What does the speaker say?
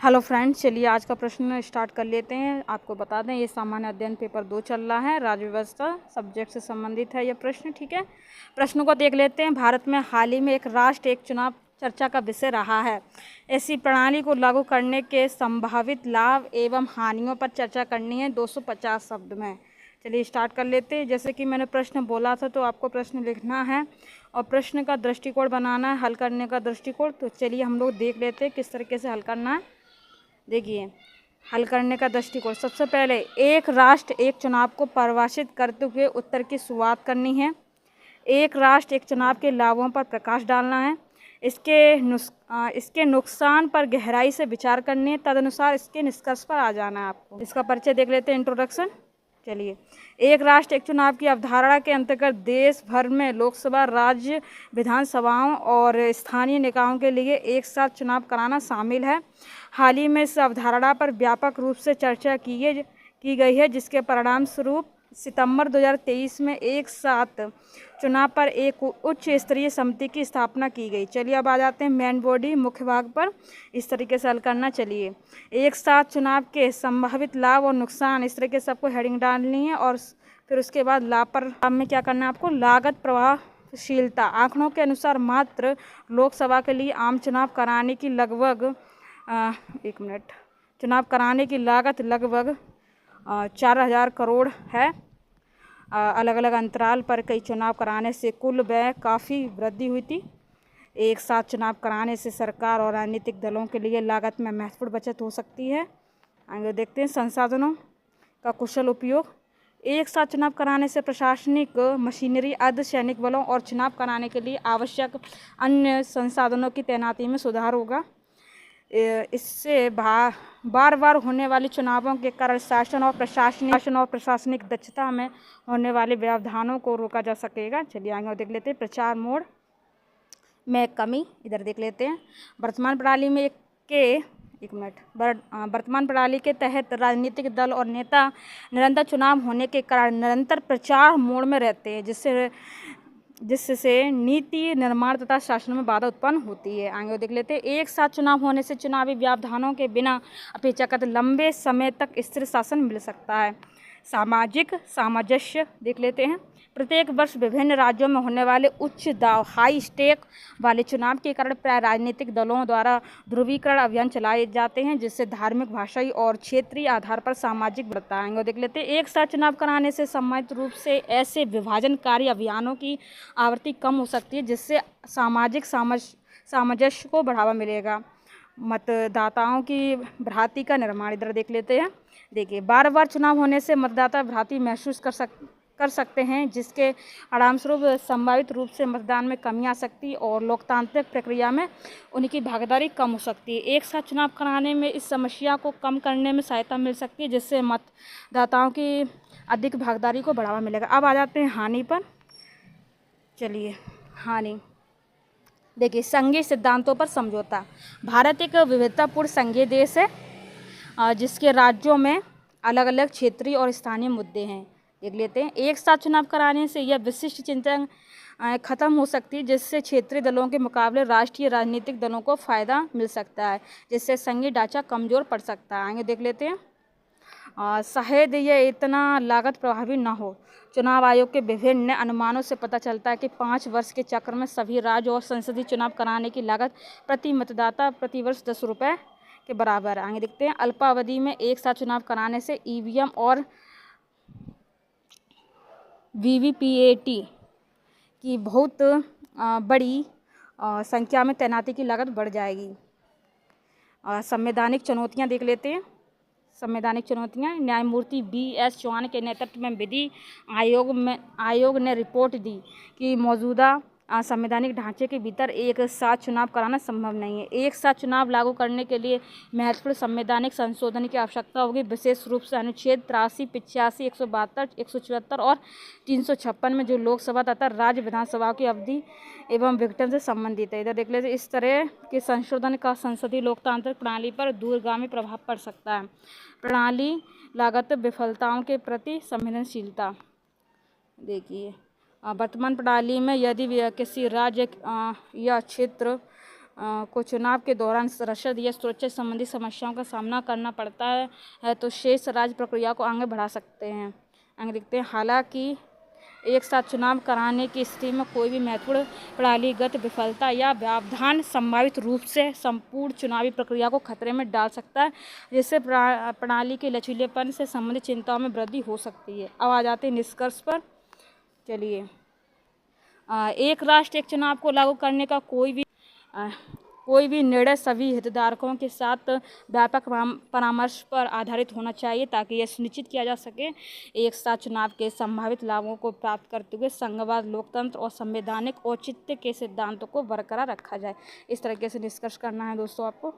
Hello friends, चलिए आज का प्रश्न स्टार्ट कर लेते हैं। आपको बता दें, ये सामान्य अध्ययन पेपर 2 चल रहा है, राज्य व्यवस्था सब्जेक्ट से संबंधित है यह प्रश्न। ठीक है, प्रश्नों को देख लेते हैं। भारत में हाल ही में एक राष्ट्र एक चुनाव चर्चा का विषय रहा है। ऐसी प्रणाली को लागू करने के संभावित लाभ एवं हानियों पर चर्चा करनी है 250 शब्द में। चलिए स्टार्ट कर लेते हैं। जैसे कि मैंने प्रश्न बोला था, तो आपको प्रश्न लिखना है और प्रश्न का दृष्टिकोण बनाना है, हल करने का दृष्टिकोण। तो चलिए हम लोग देख लेते हैं किस तरीके से हल करना है। देखिए, हल करने का दृष्टिकोण। सबसे पहले एक राष्ट्र एक चुनाव को परिभाषित करते हुए उत्तर की शुरुआत करनी है। एक राष्ट्र एक चुनाव के लाभों पर प्रकाश डालना है। इसके नुकसान पर गहराई से विचार करनी है। तदनुसार इसके निष्कर्ष पर आ जाना है आपको। इसका परिचय देख लेते हैं, इंट्रोडक्शन। चलिए, एक राष्ट्र एक चुनाव की अवधारणा के अंतर्गत देश भर में लोकसभा, राज्य विधानसभाओं और स्थानीय निकायों के लिए एक साथ चुनाव कराना शामिल है। हाल ही में इस अवधारणा पर व्यापक रूप से चर्चा की गई है, जिसके परिणाम स्वरूप सितंबर 2023 में एक साथ चुनाव पर एक उच्च स्तरीय समिति की स्थापना की गई। चलिए अब आ जाते हैं मेन बॉडी, मुख्य भाग पर। इस तरीके से हल करना। चलिए, एक साथ चुनाव के संभावित लाभ और नुकसान, इस तरीके से आपको हेडिंग डालनी है। और फिर उसके बाद लाभ में क्या करना है आपको, लागत प्रभावशीलता। आंकड़ों के अनुसार मात्र लोकसभा के लिए आम चुनाव कराने की लगभग चुनाव कराने की लागत लगभग 4000 करोड़ है। अलग अलग अंतराल पर कई चुनाव कराने से कुल व्यय काफ़ी वृद्धि हुई थी। एक साथ चुनाव कराने से सरकार और राजनीतिक दलों के लिए लागत में महत्वपूर्ण बचत हो सकती है। आगे देखते हैं, संसाधनों का कुशल उपयोग। एक साथ चुनाव कराने से प्रशासनिक मशीनरी, अर्धसैनिक बलों और चुनाव कराने के लिए आवश्यक अन्य संसाधनों की तैनाती में सुधार होगा। इससे बार बार होने वाले चुनावों के कारण शासन और प्रशासनिक दक्षता में होने वाले व्यवधानों को रोका जा सकेगा। चलिए आगे देख लेते हैं, प्रचार मोड में कमी। इधर देख लेते हैं, वर्तमान प्रणाली के तहत राजनीतिक दल और नेता निरंतर चुनाव होने के कारण निरंतर प्रचार मोड में रहते हैं, जिससे नीति निर्माण तथा शासन में बाधा उत्पन्न होती है। आगे देख लेते हैं, एक साथ चुनाव होने से चुनावी व्यवधानों के बिना अपेक्षाकृत लंबे समय तक स्थिर शासन मिल सकता है। सामाजिक सामंजस्य देख लेते हैं। प्रत्येक वर्ष विभिन्न राज्यों में होने वाले उच्च दाव हाई स्टेक वाले चुनाव के कारण प्राय राजनीतिक दलों द्वारा ध्रुवीकरण अभियान चलाए जाते हैं, जिससे धार्मिक, भाषाई और क्षेत्रीय आधार पर सामाजिक बढ़ता है। देख लेते हैं, एक साथ चुनाव कराने से सम्मिलित रूप से ऐसे विभाजनकारी अभियानों की आवृत्ति कम हो सकती है, जिससे सामाजिक सामंजस्य को बढ़ावा मिलेगा। मतदाताओं की भ्रांति का निर्माण। इधर देख लेते हैं। देखिए, बार बार चुनाव होने से मतदाता भ्रांति महसूस कर सकते हैं, जिसके परिणामस्वरूप संभावित रूप से मतदान में कमी आ सकती और लोकतांत्रिक प्रक्रिया में उनकी भागीदारी कम हो सकती है। एक साथ चुनाव कराने में इस समस्या को कम करने में सहायता मिल सकती है, जिससे मतदाताओं की अधिक भागीदारी को बढ़ावा मिलेगा। अब आ जाते हैं हानि पर। चलिए, हानि देखिए, संघीय सिद्धांतों पर समझौता। भारत एक विविधतापूर्ण संघीय देश है, जिसके राज्यों में अलग अलग क्षेत्रीय और स्थानीय मुद्दे हैं। देख लेते हैं, एक साथ चुनाव कराने से यह विशिष्ट चिंतन खत्म हो सकती है, जिससे क्षेत्रीय दलों के मुकाबले राष्ट्रीय राजनीतिक दलों को फायदा मिल सकता है, जिससे संघीय ढांचा कमजोर पड़ सकता है। आगे देख लेते हैं, शायद यह इतना लागत प्रभावी न हो। चुनाव आयोग के विभिन्न अनुमानों से पता चलता है कि 5 वर्ष के चक्र में सभी राज्य और संसदीय चुनाव कराने की लागत प्रति मतदाता प्रति वर्ष 10 रुपये के बराबर। आगे देखते हैं, अल्पावधि में एक साथ चुनाव कराने से ईवीएम और वीवीपीएटी की बहुत बड़ी संख्या में तैनाती की लागत बढ़ जाएगी। संवैधानिक चुनौतियां देख लेते हैं। संवैधानिक चुनौतियां, न्यायमूर्ति BS चौहान के नेतृत्व में विधि आयोग ने रिपोर्ट दी कि मौजूदा संवैधानिक ढांचे के भीतर एक साथ चुनाव कराना संभव नहीं है। एक साथ चुनाव लागू करने के लिए महत्वपूर्ण संवैधानिक संशोधन की आवश्यकता होगी, विशेष रूप से अनुच्छेद 83, 85, 172, 174 और 356 में, जो लोकसभा तथा राज्य विधानसभा की अवधि एवं विघटन से संबंधित है। इधर देख लेते, इस तरह के संशोधन का संसदीय लोकतांत्रिक प्रणाली पर दूरगामी प्रभाव पड़ सकता है। प्रणाली लागत विफलताओं के प्रति संवेदनशीलता। देखिए, वर्तमान प्रणाली में यदि किसी राज्य या क्षेत्र को चुनाव के दौरान रसद या सुरक्षा संबंधी समस्याओं का सामना करना पड़ता है तो शेष राज्य प्रक्रिया को आगे बढ़ा सकते हैं। आगे देखते हैं, हालांकि एक साथ चुनाव कराने की स्थिति में कोई भी महत्वपूर्ण प्रणालीगत विफलता या व्यवधान संभावित रूप से संपूर्ण चुनावी प्रक्रिया को खतरे में डाल सकता है, जिससे प्रणाली के लचीलेपन से संबंधित चिंताओं में वृद्धि हो सकती है। अब आ जाते हैं निष्कर्ष पर। चलिए, एक राष्ट्र एक चुनाव को लागू करने का कोई भी निर्णय सभी हितधारकों के साथ व्यापक परामर्श पर आधारित होना चाहिए ताकि यह सुनिश्चित किया जा सके एक साथ चुनाव के संभावित लाभों को प्राप्त करते हुए संघवाद, लोकतंत्र और संवैधानिक औचित्य के सिद्धांतों को बरकरार रखा जाए। इस तरीके से निष्कर्ष करना है दोस्तों आपको।